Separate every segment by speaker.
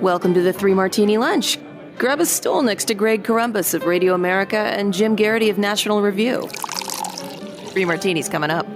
Speaker 1: Welcome to the Three Martini Lunch. Grab a stool next to Greg Corombos of Radio America and Jim Garrity of National Review. Three Martinis coming up.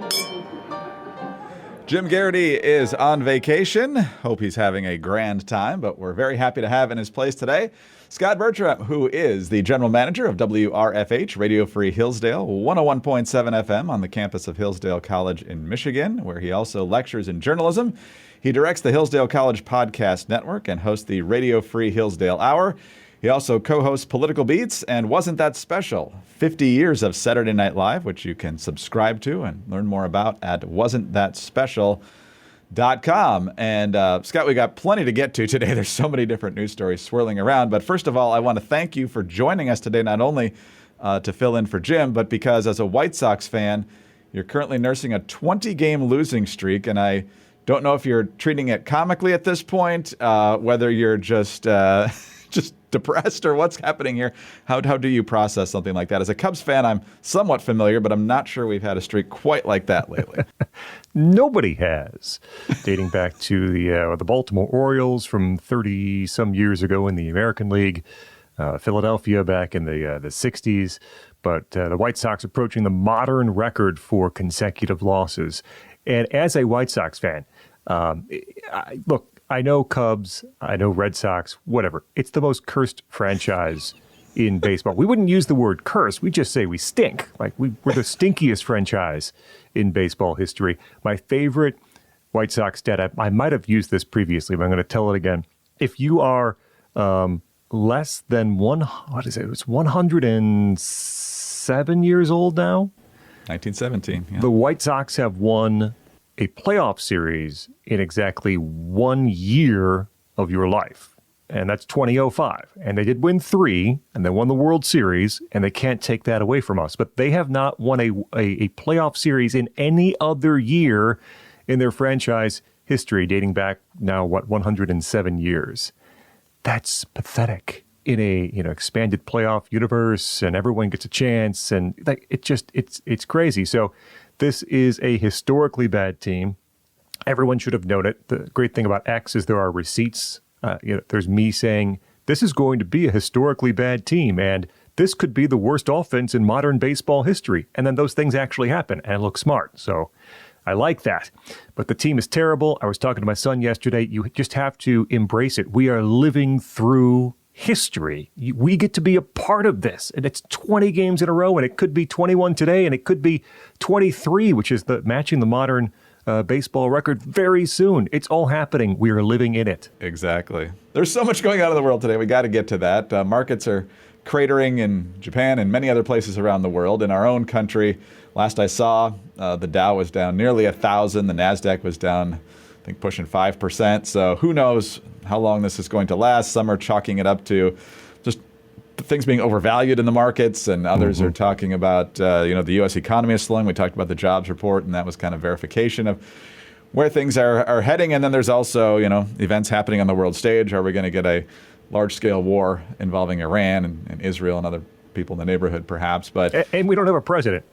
Speaker 2: Jim Garrity is on vacation. Hope he's having a grand time, but we're very happy to have in his place today Scott Bertram, who is the general manager of WRFH, Radio Free Hillsdale, 101.7 FM on the campus of Hillsdale College in Michigan, where he also lectures in journalism. He directs the Hillsdale College Podcast Network and hosts the Radio Free Hillsdale Hour. He also co-hosts Political Beats and Wasn't That Special? 50 Years of Saturday Night Live, which you can subscribe to and learn more about at wasn'tthatspecial.com. And Scott, we got plenty to get to today. There's so many different news stories swirling around. But first of all, I want to thank you for joining us today, not only to fill in for Jim, but because as a White Sox fan, you're currently nursing a 20-game losing streak. And I don't know if you're treating it comically at this point, whether you're just depressed or what's happening here. How do you process something like that? As a Cubs fan, I'm somewhat familiar, but I'm not sure we've had a streak quite like that lately.
Speaker 3: Nobody has. Dating back to the Baltimore Orioles from 30-some years ago in the American League, Philadelphia back in the 60s, but the White Sox approaching the modern record for consecutive losses. And as a White Sox fan, look, I know Cubs, I know Red Sox, whatever. It's the most cursed franchise in baseball. We wouldn't use the word curse. We just say we stink. Like we're the stinkiest franchise in baseball history. My favorite White Sox stat, I might have used this previously, but I'm going to tell it again. If you are less than it's 107 years old now?
Speaker 2: 1917, yeah.
Speaker 3: The White Sox have won a playoff series in exactly 1 year of your life. And that's 2005. And they did win 3, and they won the World Series, and they can't take that away from us. But they have not won a playoff series in any other year in their franchise history, dating back now, 107 years. That's pathetic in a expanded playoff universe, and everyone gets a chance, and it's crazy. So this is a historically bad team. Everyone should have known it. The great thing about X is there are receipts. There's me saying this is going to be a historically bad team, and this could be the worst offense in modern baseball history. And then those things actually happen and look smart. So I like that. But the team is terrible. I was talking to my son yesterday. You just have to embrace it. We are living through history. We get to be a part of this, and it's 20 games in a row, and it could be 21 today, and it could be 23, which is matching the modern baseball record very soon. It's all happening. We are living in it.
Speaker 2: Exactly. There's so much going on in the world today. We got to get to that. Markets are cratering in Japan and many other places around the world. In our own country, last I saw, the Dow was down nearly 1,000. The NASDAQ was down, I think, pushing 5%. So who knows how long this is going to last. Some are chalking it up to just things being overvalued in the markets, and others are talking about, the U.S. economy is slowing. We talked about the jobs report, and that was kind of verification of where things are heading. And then there's also, events happening on the world stage. Are we going to get a large-scale war involving Iran and Israel and other people in the neighborhood, perhaps?
Speaker 3: And we don't have a president,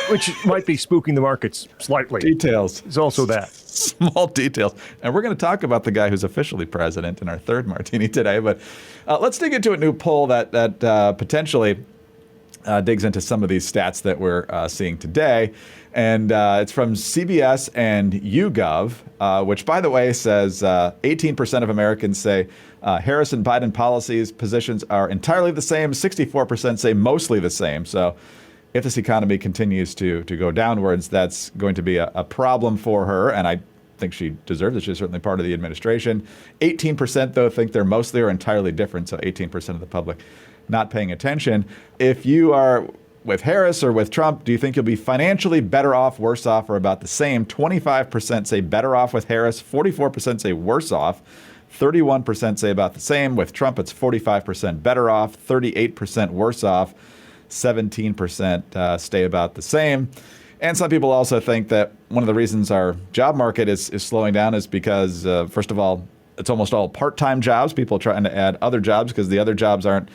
Speaker 3: which might be spooking the markets slightly.
Speaker 2: Details.
Speaker 3: There's also that.
Speaker 2: Small details. And we're going to talk about the guy who's officially president in our third martini today. But let's dig into a new poll that potentially digs into some of these stats that we're seeing today. And it's from CBS and YouGov, which, by the way, says 18% of Americans say Harris and Biden policies positions are entirely the same. 64% say mostly the same. So if this economy continues to go downwards, that's going to be a problem for her. And I think she deserves it. She's certainly part of the administration. 18%, though, think they're mostly or entirely different. So 18% of the public not paying attention. If you are with Harris or with Trump, do you think you'll be financially better off, worse off, or about the same? 25% say better off with Harris. 44% say worse off. 31% say about the same. With Trump, it's 45% better off, 38% worse off. 17% stay about the same. And some people also think that one of the reasons our job market is slowing down is because, first of all, it's almost all part-time jobs, people trying to add other jobs because the other jobs aren't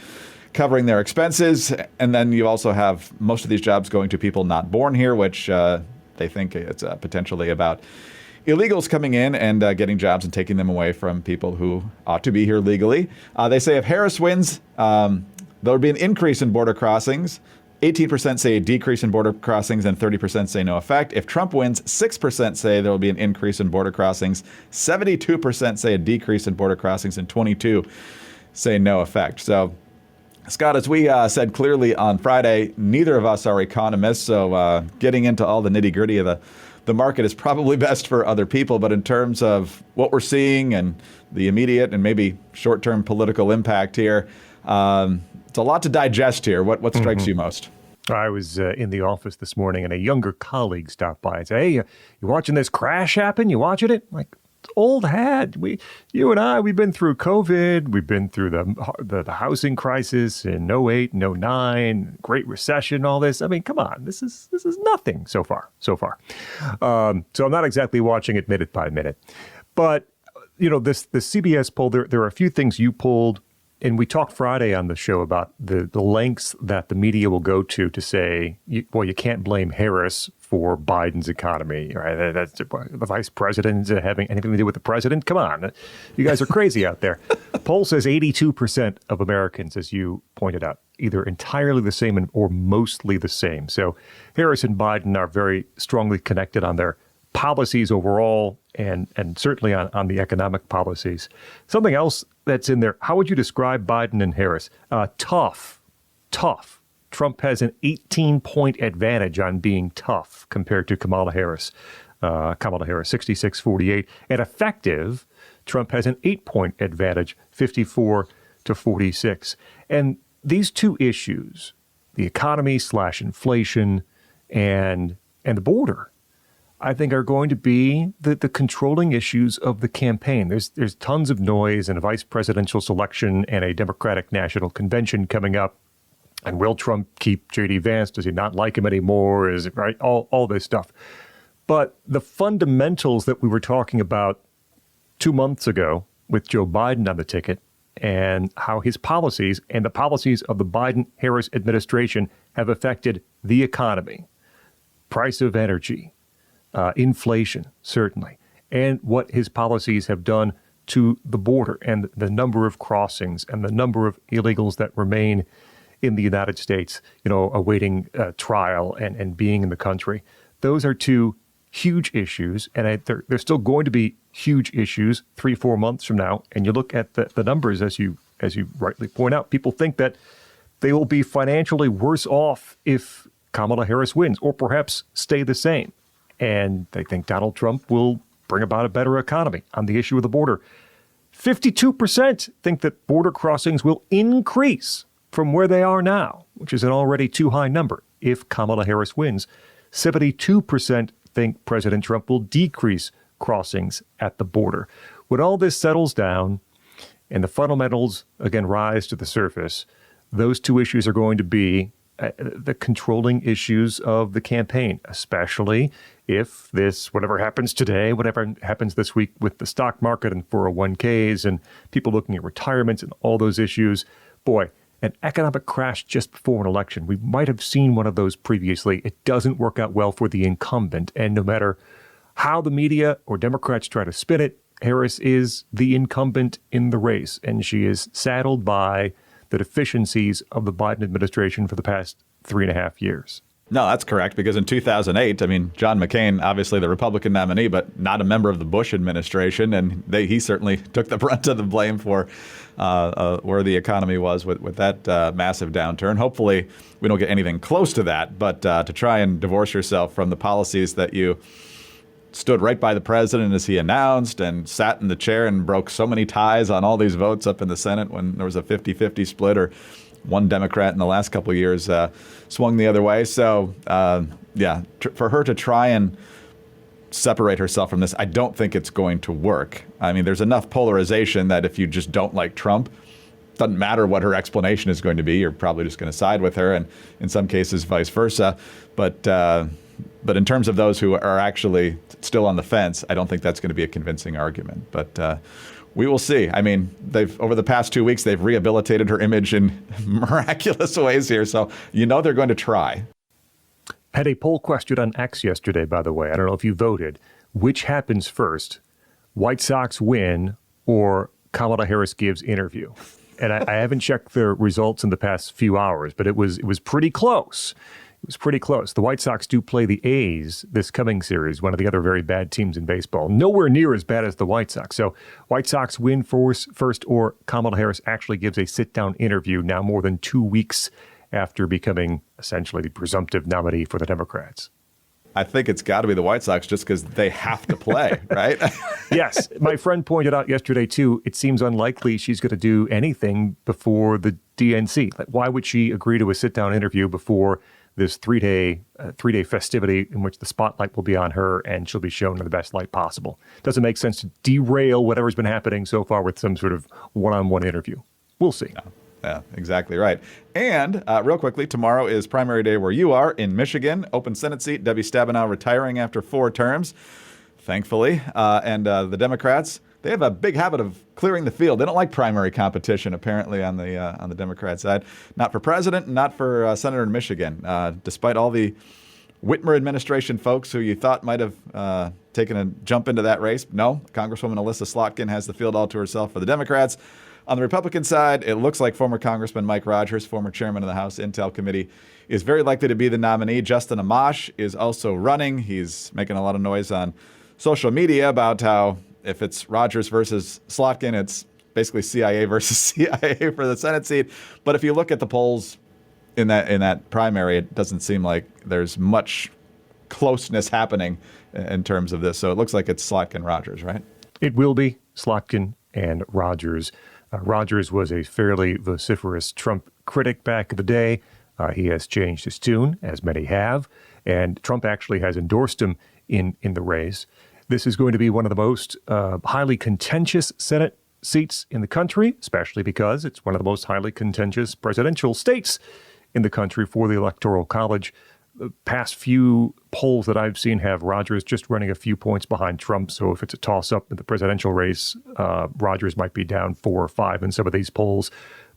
Speaker 2: covering their expenses. And then you also have most of these jobs going to people not born here, which they think it's potentially about illegals coming in and getting jobs and taking them away from people who ought to be here legally. They say if Harris wins, there would be an increase in border crossings. 18% say a decrease in border crossings and 30% say no effect. If Trump wins, 6% say there will be an increase in border crossings. 72% say a decrease in border crossings and 22% say no effect. So, Scott, as we said clearly on Friday, neither of us are economists. So getting into all the nitty gritty of the market is probably best for other people. But in terms of what we're seeing and the immediate and maybe short-term political impact here, it's a lot to digest here. What strikes you most?
Speaker 3: I was in the office this morning, and a younger colleague stopped by and said, "Hey, you watching this crash happen? You watching it?" I'm like, it's old hat. You and I, we've been through COVID. We've been through the housing crisis in '08 and '09, Great Recession, all this. I mean, come on, this is nothing so far. So I'm not exactly watching it minute by minute, but the CBS poll. There are a few things you pulled. And we talked Friday on the show about the lengths that the media will go to say, you can't blame Harris for Biden's economy. Right? That's the vice president having anything to do with the president. Come on. You guys are crazy out there. Poll says 82% of Americans, as you pointed out, either entirely the same or mostly the same. So Harris and Biden are very strongly connected on their policies overall and certainly on the economic policies. Something else that's in there, how would you describe Biden and Harris? Tough. Trump has an 18-point advantage on being tough compared to Kamala Harris. 66-48. And effective, Trump has an 8-point advantage, 54-46. And these two issues, the economy / inflation and the border, I think are going to be the controlling issues of the campaign. There's tons of noise and a vice presidential selection and a Democratic National Convention coming up. And will Trump keep J.D. Vance? Does he not like him anymore? Is it right? All this stuff. But the fundamentals that we were talking about 2 months ago with Joe Biden on the ticket and how his policies and the policies of the Biden-Harris administration have affected the economy, price of energy, inflation, certainly, and what his policies have done to the border and the number of crossings and the number of illegals that remain in the United States, awaiting trial and being in the country. Those are two huge issues, and they're still going to be huge issues 3-4 months from now. And you look at the numbers, as you rightly point out, people think that they will be financially worse off if Kamala Harris wins, or perhaps stay the same. And they think Donald Trump will bring about a better economy on the issue of the border. 52% think that border crossings will increase from where they are now, which is an already too high number, if Kamala Harris wins. 72% think President Trump will decrease crossings at the border. When all this settles down and the fundamentals, again, rise to the surface, those two issues are going to be the controlling issues of the campaign, especially if whatever happens today, whatever happens this week with the stock market and 401ks and people looking at retirements and all those issues. Boy, an economic crash just before an election. We might have seen one of those previously. It doesn't work out well for the incumbent. And no matter how the media or Democrats try to spin it, Harris is the incumbent in the race, and she is saddled by the deficiencies of the Biden administration for the past 3.5 years.
Speaker 2: No, that's correct, because in 2008, John McCain, obviously the Republican nominee, but not a member of the Bush administration, and he certainly took the brunt of the blame for where the economy was with that massive downturn. Hopefully, we don't get anything close to that, but to try and divorce yourself from the policies that you stood right by the president as he announced and sat in the chair and broke so many ties on all these votes up in the Senate when there was a 50-50 split, or one Democrat in the last couple of years swung the other way. So, for her to try and separate herself from this, I don't think it's going to work. There's enough polarization that if you just don't like Trump, it doesn't matter what her explanation is going to be. You're probably just going to side with her, and in some cases, vice versa. But in terms of those who are actually still on the fence, I don't think that's going to be a convincing argument. But we will see. Over the past 2 weeks, they've rehabilitated her image in miraculous ways here. So, they're going to try.
Speaker 3: Had a poll question on X yesterday, by the way. I don't know if you voted. which happens first, White Sox win or Kamala Harris gives interview. And I haven't checked the results in the past few hours, but it was pretty close. It was pretty close. The White Sox do play the A's this coming series, one of the other very bad teams in baseball. Nowhere near as bad as the White Sox. So White Sox win first, or Kamala Harris actually gives a sit-down interview now more than 2 weeks after becoming essentially the presumptive nominee for the Democrats.
Speaker 2: I think it's got to be the White Sox just because they have to play, right?
Speaker 3: Yes. My friend pointed out yesterday, too, it seems unlikely she's going to do anything before the DNC. Like, why would she agree to a sit-down interview before this three-day festivity in which the spotlight will be on her and she'll be shown in the best light possible? Doesn't make sense to derail whatever's been happening so far with some sort of one-on-one interview. We'll see.
Speaker 2: No. Yeah, exactly right. And real quickly, tomorrow is primary day where you are in Michigan. Open Senate seat, Debbie Stabenow retiring after 4 terms, thankfully. And the Democrats, they have a big habit of clearing the field. They don't like primary competition, apparently, on the Democrat side. Not for president, not for senator in Michigan. Despite all the Whitmer administration folks who you thought might have taken a jump into that race, no. Congresswoman Alyssa Slotkin has the field all to herself for the Democrats. On the Republican side, it looks like former Congressman Mike Rogers, former chairman of the House Intel Committee, is very likely to be the nominee. Justin Amash is also running. He's making a lot of noise on social media about how if it's Rogers versus Slotkin, it's basically CIA versus CIA for the Senate seat. But if you look at the polls in that primary, it doesn't seem like there's much closeness happening in terms of this. So it looks like it's Slotkin-Rogers, right?
Speaker 3: It will be Slotkin and Rogers. Rogers was a fairly vociferous Trump critic back in the day. He has changed his tune, as many have, and Trump actually has endorsed him in the race. This is going to be one of the most highly contentious Senate seats in the country, especially because it's one of the most highly contentious presidential states in the country for the Electoral College. The past few polls that I've seen have Rogers just running a few points behind Trump. So if it's a toss-up in the presidential race, Rogers might be down 4 or 5 in some of these polls.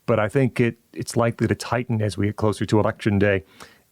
Speaker 3: But I think it's likely to tighten as we get closer to Election Day.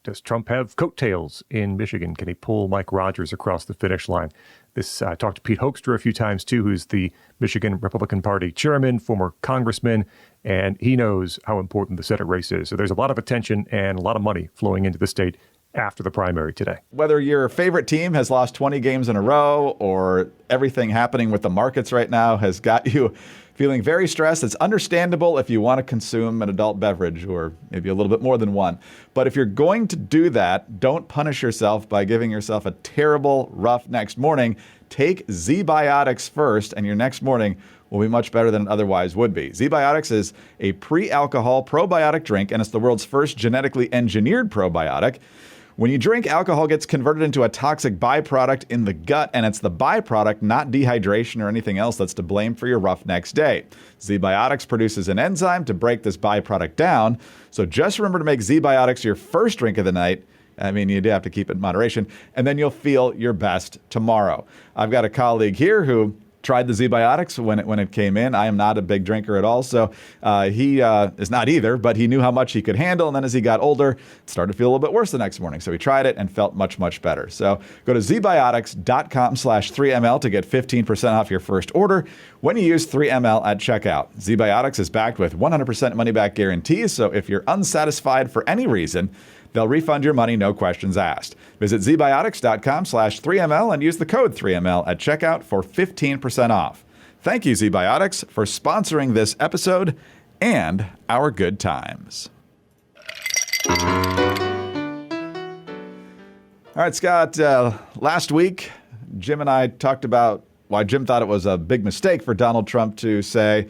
Speaker 3: Does Trump have coattails in Michigan? Can he pull Mike Rogers across the finish line? I talked to Pete Hoekstra a few times, too, who's the Michigan Republican Party chairman, former congressman, and he knows how important the Senate race is. So there's a lot of attention and a lot of money flowing into the state after the primary today.
Speaker 2: Whether your favorite team has lost 20 games in a row or everything happening with the markets right now has got you feeling very stressed, it's understandable if you want to consume an adult beverage or maybe a little bit more than one. But if you're going to do that, don't punish yourself by giving yourself a terrible, rough next morning. Take Z-Biotics first, and your next morning will be much better than it otherwise would be. Z-Biotics is a pre-alcohol probiotic drink, and it's the world's first genetically engineered probiotic. When you drink, alcohol gets converted into a toxic byproduct in the gut, and it's the byproduct, not dehydration or anything else, that's to blame for your rough next day. Z-Biotics produces an enzyme to break this byproduct down, so just remember to make Z-Biotics your first drink of the night. I mean, you do have to keep it in moderation, and then you'll feel your best tomorrow. I've got a colleague here who tried the Z-Biotics when it came in. I am not a big drinker at all, so he is not either, but he knew how much he could handle, and then as he got older, it started to feel a little bit worse the next morning. So he tried it and felt much, much better. So go to zbiotics.com/3ml to get 15% off your first order when you use 3ml at checkout. Z-Biotics is backed with 100% money-back guarantees, so if you're unsatisfied for any reason, they'll refund your money, no questions asked. Visit zbiotics.com/3ml and use the code 3ml at checkout for 15% off. Thank you, Z-Biotics, for sponsoring this episode and our good times. All right, Scott, last week, Jim and I talked about why Jim thought it was a big mistake for Donald Trump to say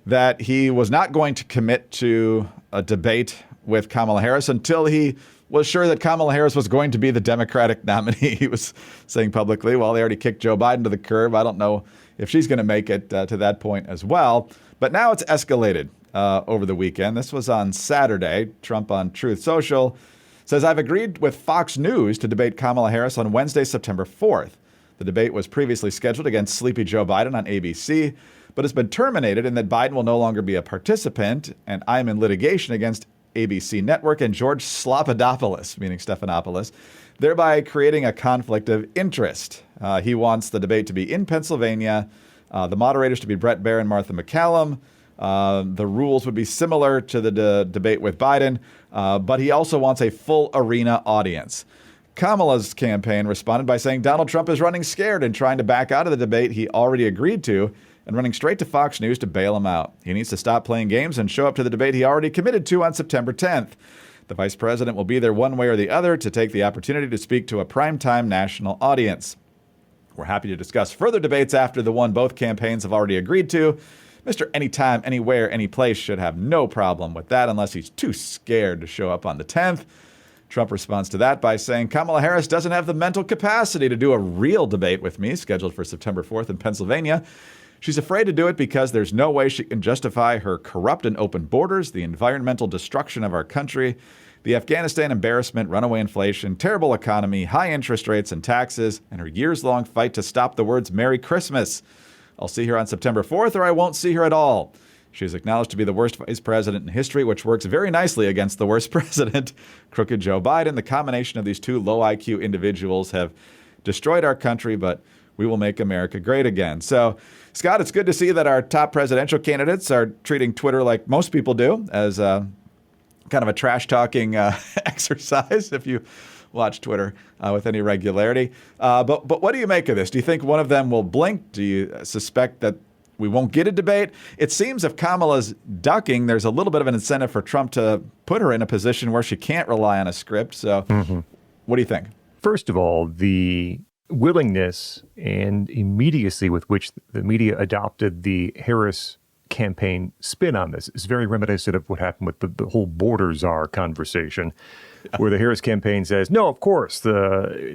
Speaker 2: that he was not going to commit to a debate with Kamala Harris until he was sure that Kamala Harris was going to be the Democratic nominee. He was saying publicly, well, they already kicked Joe Biden to the curb. I don't know if she's going to make it to that point as well. But now it's escalated over the weekend. This was on Saturday. Trump on Truth Social says, I've agreed with Fox News to debate Kamala Harris on Wednesday, September 4th. The debate was previously scheduled against Sleepy Joe Biden on ABC, but has been terminated in that Biden will no longer be a participant, and I'm in litigation against ABC Network and George Slopadopoulos, meaning Stephanopoulos, thereby creating a conflict of interest. He wants the debate to be in Pennsylvania, the moderators to be Brett Baer and Martha McCallum. The rules would be similar to the debate with Biden, but he also wants a full arena audience. Kamala's campaign responded by saying Donald Trump is running scared and trying to back out of the debate he already agreed to and running straight to Fox News to bail him out. He needs to stop playing games and show up to the debate he already committed to on September 10th. The vice president will be there one way or the other to take the opportunity to speak to a primetime national audience. We're happy to discuss further debates after the one both campaigns have already agreed to. Mr. Anytime, Anywhere, Anyplace should have no problem with that unless he's too scared to show up on the 10th. Trump responds to that by saying Kamala Harris doesn't have the mental capacity to do a real debate with me, scheduled for September 4th in Pennsylvania. She's afraid to do it because there's no way she can justify her corrupt and open borders, the environmental destruction of our country, the Afghanistan embarrassment, runaway inflation, terrible economy, high interest rates and taxes, and her years-long fight to stop the words Merry Christmas. I'll see her on September 4th or I won't see her at all. She is acknowledged to be the worst vice president in history, which works very nicely against the worst president, crooked Joe Biden. The combination of these two low IQ individuals have destroyed our country, but we will make America great again. So, Scott, it's good to see that our top presidential candidates are treating Twitter like most people do, as kind of a trash-talking exercise, if you watch Twitter with any regularity. But what do you make of this? Do you think one of them will blink? Do you suspect that we won't get a debate? It seems if Kamala's ducking, there's a little bit of an incentive for Trump to put her in a position where she can't rely on a script. So what do you think?
Speaker 3: First of all, the willingness and immediacy with which the media adopted the Harris campaign spin on this is very reminiscent of what happened with the whole border czar conversation, where the Harris campaign says, no, of course,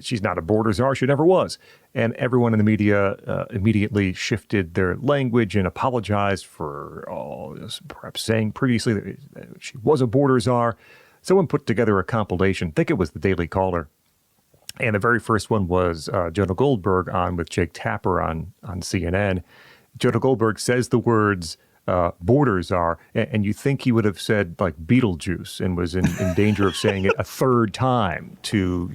Speaker 3: she's not a border czar. She never was. And everyone in the media immediately shifted their language and apologized for perhaps saying previously that she was a border czar. Someone put together a compilation. I think it was the Daily Caller. And the very first one was Jonah Goldberg on with Jake Tapper on CNN. Jonah Goldberg says the words border czar, and you think he would have said like Beetlejuice and was in danger of saying it a third time to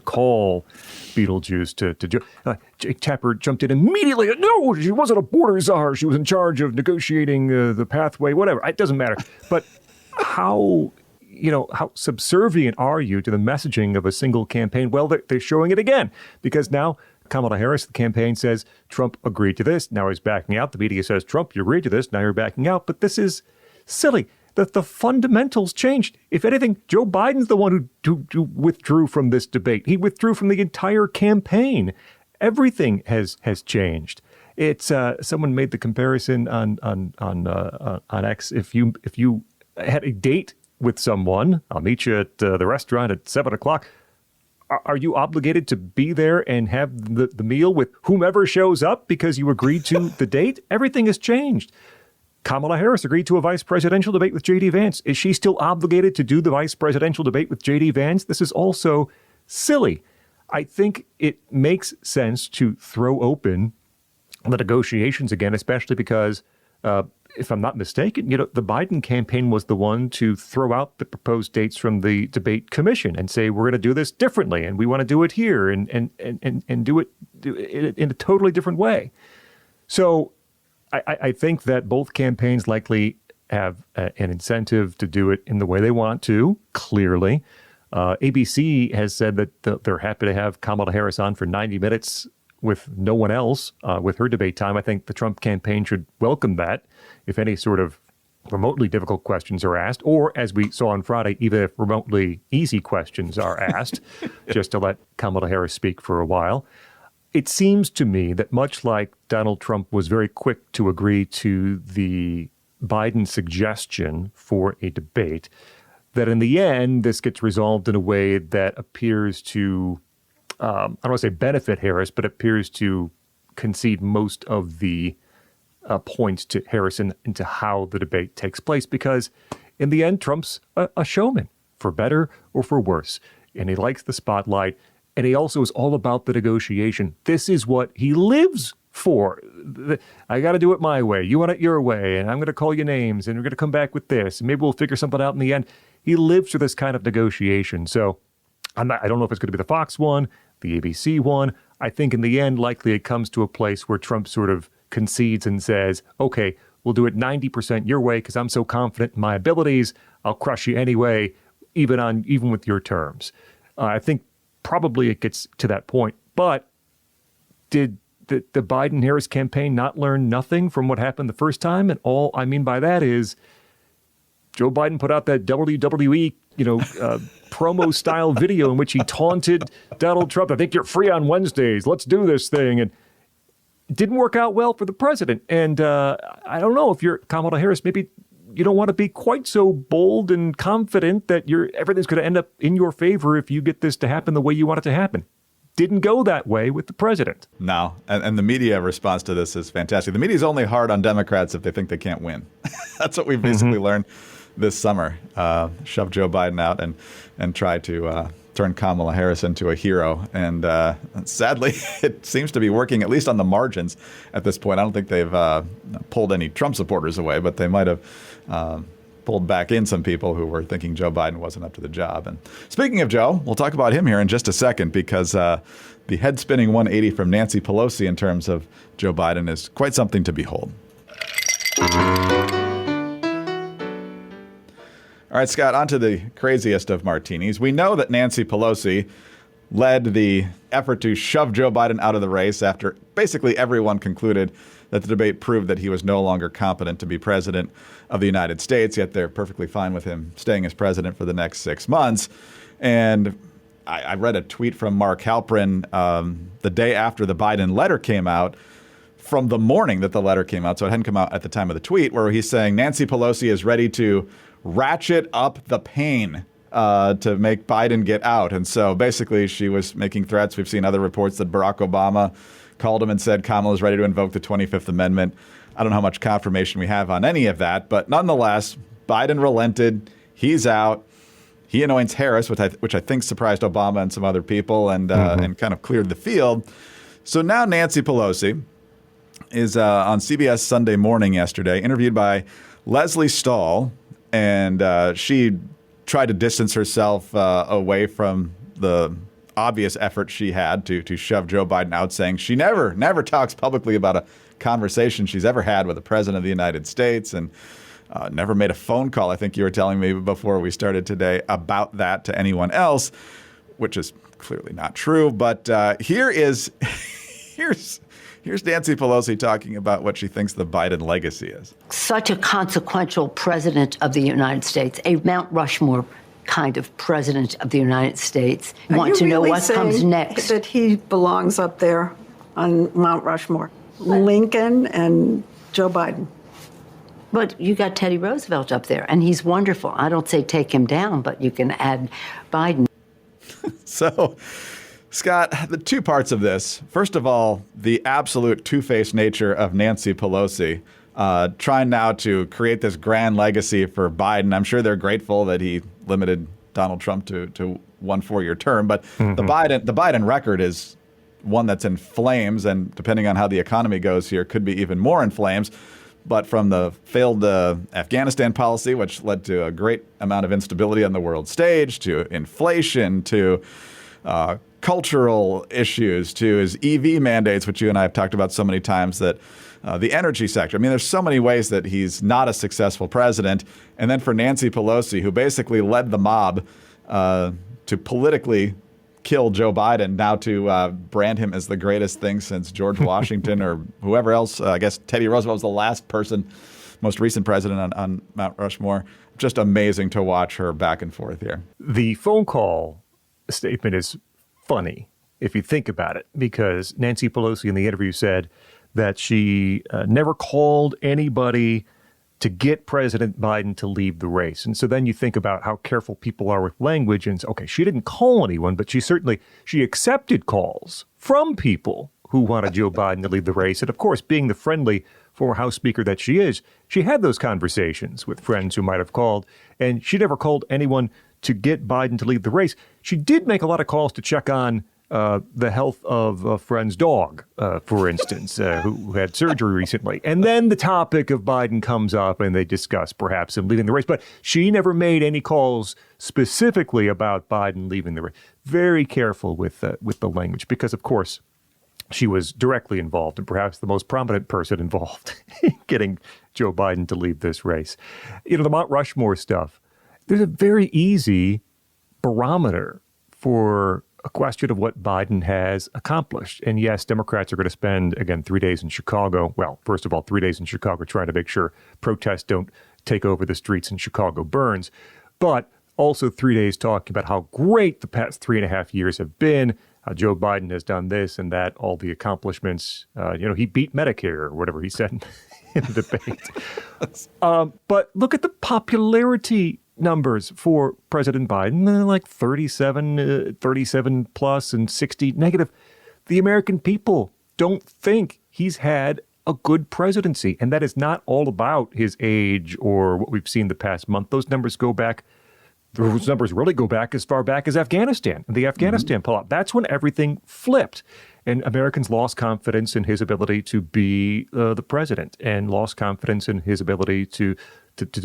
Speaker 3: call Beetlejuice to Jake Tapper jumped in immediately. No, she wasn't a border czar. She was in charge of negotiating the pathway, whatever. It doesn't matter. But how subservient are you to the messaging of a single campaign? Well, they're showing it again, because now Kamala Harris, the campaign, says Trump agreed to this. Now he's backing out. The media says, Trump, you agreed to this. Now you're backing out. But this is silly. The fundamentals changed. If anything, Joe Biden's the one who withdrew from this debate. He withdrew from the entire campaign. Everything has changed. It's someone made the comparison on X. If you had a date with someone, I'll meet you at the restaurant at 7:00. Are you obligated to be there and have the meal with whomever shows up because you agreed to the date? Everything has changed. Kamala Harris agreed to a vice presidential debate with J.D. Vance. Is she still obligated to do the vice presidential debate with J.D. Vance? This is also silly. I think it makes sense to throw open the negotiations again, especially because if I'm not mistaken, the Biden campaign was the one to throw out the proposed dates from the debate commission and say, we're going to do this differently and we want to do it here and do it in a totally different way. So I think that both campaigns likely have an incentive to do it in the way they want to, clearly. ABC has said that they're happy to have Kamala Harris on for 90 minutes with no one else with her debate time. I think the Trump campaign should welcome that if any sort of remotely difficult questions are asked, or as we saw on Friday, even if remotely easy questions are asked, just to let Kamala Harris speak for a while. It seems to me that much like Donald Trump was very quick to agree to the Biden suggestion for a debate, that in the end, this gets resolved in a way that appears to I don't want to say benefit Harris, but appears to concede most of the points to Harrison into how the debate takes place. Because in the end, Trump's a showman, for better or for worse. And he likes the spotlight. And he also is all about the negotiation. This is what he lives for. I got to do it my way. You want it your way. And I'm going to call you names. And we're going to come back with this. And maybe we'll figure something out in the end. He lives for this kind of negotiation. So I don't know if it's going to be the Fox one, the ABC one. I think in the end, likely it comes to a place where Trump sort of concedes and says, okay, we'll do it 90% your way because I'm so confident in my abilities. I'll crush you anyway, even with your terms. I think probably it gets to that point. But did the Biden-Harris campaign not learn nothing from what happened the first time? And all I mean by that is Joe Biden put out that WWE, promo-style video in which he taunted Donald Trump. I think you're free on Wednesdays. Let's do this thing. And it didn't work out well for the president. And I don't know if you're Kamala Harris, maybe you don't want to be quite so bold and confident that everything's going to end up in your favor if you get this to happen the way you want it to happen. Didn't go that way with the president.
Speaker 2: No, and the media response to this is fantastic. The media's only hard on Democrats if they think they can't win. That's what we've basically learned this summer. Shove Joe Biden out and try to turn Kamala Harris into a hero. And sadly, it seems to be working, at least on the margins at this point. I don't think they've pulled any Trump supporters away, but they might have pulled back in some people who were thinking Joe Biden wasn't up to the job. And speaking of Joe, we'll talk about him here in just a second, because the head-spinning 180 from Nancy Pelosi in terms of Joe Biden is quite something to behold. All right, Scott, on to the craziest of martinis. We know that Nancy Pelosi led the effort to shove Joe Biden out of the race after basically everyone concluded that the debate proved that he was no longer competent to be president of the United States, yet they're perfectly fine with him staying as president for the next 6 months. And I read a tweet from Mark Halperin the day after the Biden letter came out, from the morning that the letter came out, so it hadn't come out at the time of the tweet, where he's saying Nancy Pelosi is ready to ratchet up the pain to make Biden get out. And so basically she was making threats. We've seen other reports that Barack Obama called him and said Kamala is ready to invoke the 25th Amendment. I don't know how much confirmation we have on any of that, but nonetheless, Biden relented. He's out. He anoints Harris, which I think surprised Obama and some other people, and kind of cleared the field. So now Nancy Pelosi is on CBS Sunday Morning yesterday, interviewed by Leslie Stahl, and she tried to distance herself away from the obvious effort she had to shove Joe Biden out, saying she never talks publicly about a conversation she's ever had with the president of the United States, and never made a phone call, I think you were telling me before we started today, about that to anyone else, which is clearly not true. But here's Nancy Pelosi talking about what she thinks the Biden legacy is.
Speaker 4: Such a consequential president of the United States, a Mount Rushmore kind of president of the United States.
Speaker 5: I want to know
Speaker 4: what comes next.
Speaker 5: That he belongs up there on Mount Rushmore. Lincoln and Joe Biden.
Speaker 4: But you got Teddy Roosevelt up there, and he's wonderful. I don't say take him down, but you can add Biden.
Speaker 2: So, Scott, the two parts of this. First of all, the absolute two-faced nature of Nancy Pelosi, trying now to create this grand legacy for Biden. I'm sure they're grateful that he limited Donald Trump to 1 4-year term, but the Biden record is one that's in flames, and depending on how the economy goes here, could be even more in flames. But from the failed Afghanistan policy, which led to a great amount of instability on the world stage, to inflation, to cultural issues, to his EV mandates, which you and I have talked about so many times, that the energy sector. I mean, there's so many ways that he's not a successful president. And then for Nancy Pelosi, who basically led the mob to politically kill Joe Biden, now to brand him as the greatest thing since George Washington or whoever else. I guess Teddy Roosevelt was the last person, most recent president on Mount Rushmore. Just amazing to watch her back and forth here.
Speaker 3: The phone call statement is funny if you think about it, because Nancy Pelosi in the interview said that she never called anybody to get President Biden to leave the race. And so then you think about how careful people are with language, and okay, she didn't call anyone, but she accepted calls from people who wanted Joe Biden to leave the race. And of course, being the friendly former House Speaker that she is, she had those conversations with friends who might have called, and she never called anyone to get Biden to leave the race. She did make a lot of calls to check on the health of a friend's dog, for instance, who had surgery recently. And then the topic of Biden comes up and they discuss perhaps him leaving the race. But she never made any calls specifically about Biden leaving the race. Very careful with the language because, of course, she was directly involved and perhaps the most prominent person involved in getting Joe Biden to leave this race. The Mount Rushmore stuff, there's a very easy barometer for a question of what Biden has accomplished. And yes, Democrats are going to spend, again, 3 days in Chicago. Well, first of all, 3 days in Chicago trying to make sure protests don't take over the streets and Chicago burns. But also 3 days talking about how great the past 3.5 years have been, how Joe Biden has done this and that, all the accomplishments. He beat Medicare or whatever he said in the debate. But look at the popularity numbers for President Biden. They're like 37 plus and 60 negative. The American people don't think he's had a good presidency. And that is not all about his age or what we've seen the past month. Those numbers really go back as far back as Afghanistan and the Afghanistan pullout. That's when everything flipped. And Americans lost confidence in his ability to be the president and lost confidence in his ability to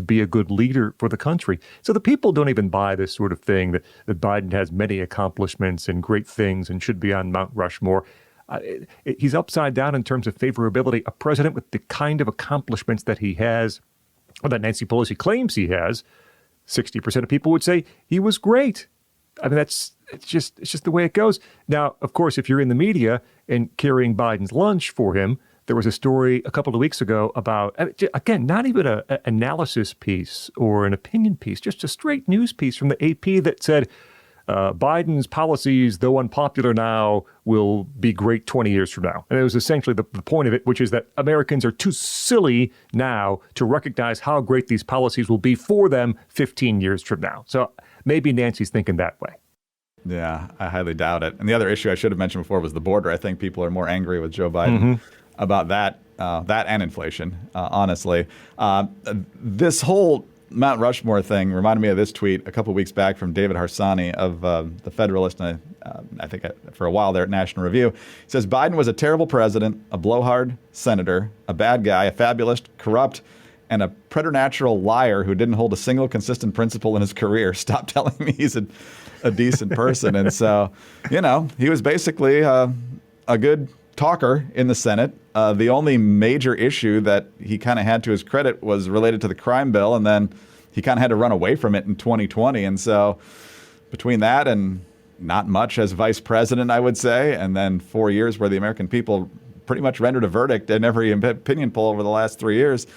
Speaker 3: be a good leader for the country. So the people don't even buy this sort of thing that Biden has many accomplishments and great things and should be on Mount Rushmore. He's upside down in terms of favorability. A president with the kind of accomplishments that he has, or that Nancy Pelosi claims he has, 60% of people would say he was great. I mean, it's just the way it goes. Now, of course, if you're in the media and carrying Biden's lunch for him, there was a story a couple of weeks ago about, again, not even an analysis piece or an opinion piece, just a straight news piece from the AP that said Biden's policies, though unpopular now, will be great 20 years from now. And it was essentially the point of it, which is that Americans are too silly now to recognize how great these policies will be for them 15 years from now. So maybe Nancy's thinking that way.
Speaker 2: Yeah, I highly doubt it. And the other issue I should have mentioned before was the border. I think people are more angry with Joe Biden about that and inflation, honestly. This whole Mount Rushmore thing reminded me of this tweet a couple of weeks back from David Harsanyi of the Federalist, and I think for a while there at National Review. He says, Biden was a terrible president, a blowhard senator, a bad guy, a fabulist, corrupt, and a preternatural liar who didn't hold a single consistent principle in his career. Stop telling me he's a decent person. And so, he was basically a good talker in the Senate. The only major issue that he kind of had to his credit was related to the crime bill, and then he kind of had to run away from it in 2020. And so between that and not much as vice president, I would say, and then 4 years where the American people pretty much rendered a verdict in every opinion poll over the last 3 years,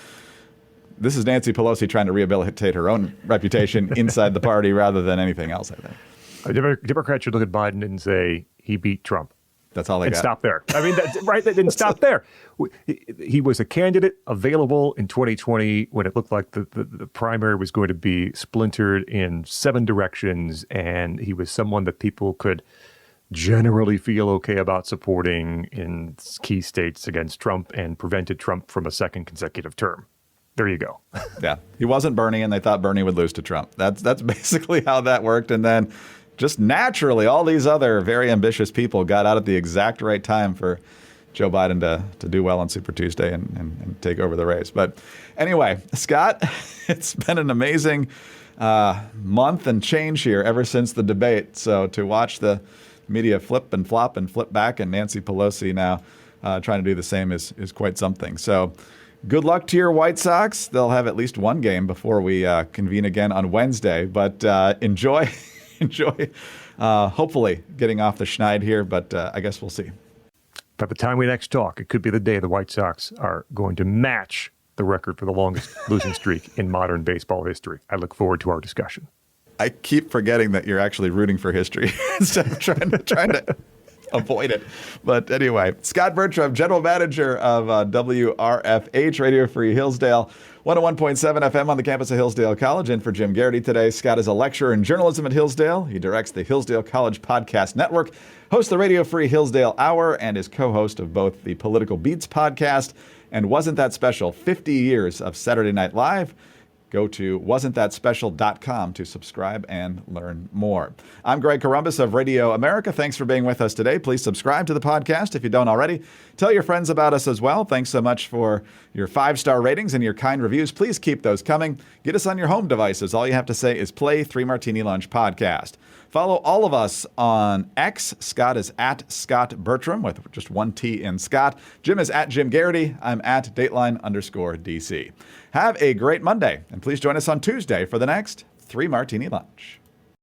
Speaker 2: this is Nancy Pelosi trying to rehabilitate her own reputation inside the party rather than anything else, I think.
Speaker 3: Democrats should look at Biden and say he beat Trump.
Speaker 2: That's all they got.
Speaker 3: Stop there. I mean, that's right. They didn't stop there. He was a candidate available in 2020 when it looked like the primary was going to be splintered in 7 directions. And he was someone that people could generally feel okay about supporting in key states against Trump and prevented Trump from a second consecutive term. There you go.
Speaker 2: Yeah. He wasn't Bernie, and they thought Bernie would lose to Trump. That's basically how that worked. And then just naturally, all these other very ambitious people got out at the exact right time for Joe Biden to do well on Super Tuesday and take over the race. But anyway, Scott, it's been an amazing month and change here ever since the debate. So to watch the media flip and flop and flip back, and Nancy Pelosi now trying to do the same is quite something. So good luck to your White Sox. They'll have at least one game before we convene again on Wednesday. But enjoy, hopefully getting off the schneid here. But I guess we'll see.
Speaker 3: By the time we next talk, it could be the day the White Sox are going to match the record for the longest losing streak in modern baseball history. I look forward to our discussion.
Speaker 2: I keep forgetting that you're actually rooting for history instead of trying to avoid it. But anyway, Scott Bertram, General Manager of WRFH, Radio Free Hillsdale, 101.7 FM on the campus of Hillsdale College. And for Jim Garrity today, Scott is a lecturer in journalism at Hillsdale. He directs the Hillsdale College Podcast Network, hosts the Radio Free Hillsdale Hour, and is co-host of both the Political Beats podcast and Wasn't That Special, 50 years of Saturday Night Live. Go to wasn'tthatspecial.com to subscribe and learn more. I'm Greg Corumbus of Radio America. Thanks for being with us today. Please subscribe to the podcast if you don't already. Tell your friends about us as well. Thanks so much for your 5-star ratings and your kind reviews. Please keep those coming. Get us on your home devices. All you have to say is play 3 Martini Lunch podcast. Follow all of us on X. Scott is at Scott Bertram with just one T in Scott. Jim is at Jim Garrity. I'm at Dateline_DC. Have a great Monday, and please join us on Tuesday for the next 3 Martini Lunch.